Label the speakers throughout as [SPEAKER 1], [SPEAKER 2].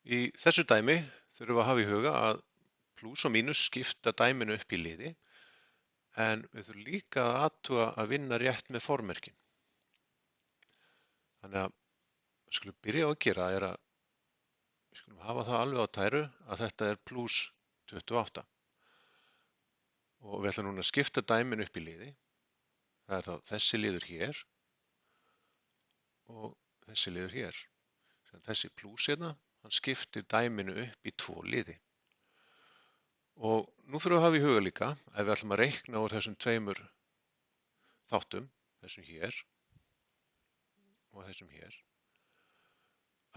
[SPEAKER 1] Í þessu dæmi þurfum við að hafa í huga að plús og mínus skipta dæminu upp í liði en við þurfum líka að athuga að vinna rétt með formerkin. Þannig að við skulum byrja á að gera er að við skulum hafa það alveg á tæru að þetta er plús 28 og við ætlum núna að skipta dæminu upp í liði. Það er þá þessi liður hér og þessi liður hér. Þessi plús hérna, hann skiptir dæminu upp í tvo liði. Og nú þurfum við að hafa í huga líka, ef við ætlum að reikna úr þessum tveimur þáttum, þessum hér og þessum hér,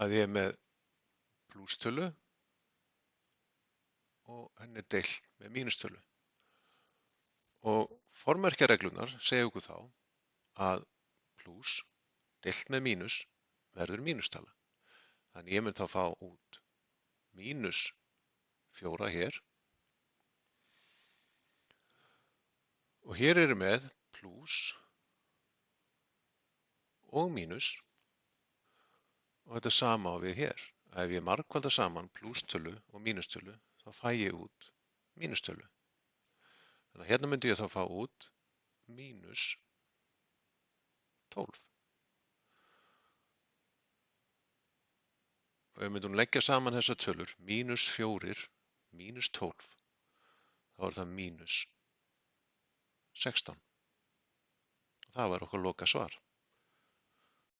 [SPEAKER 1] að ég er með plústölu og henni er deilt með mínustölu. Og formerkjareglunar segja okkur þá að plús deilt með mínus verður mínustala. Þannig ég mun þá fá út mínus 4 hér og hér eru með plús og mínus og þetta sama á við hér. Ef ég margfalda saman plústölu og mínustölu þá fæ ég út mínustölu. Þannig að hérna myndi ég þá fá út mínus 12. Og ef við myndum leggja saman þessar tölur, mínus 4, mínus 12, þá er það mínus 16. Og það var okkar loka svar.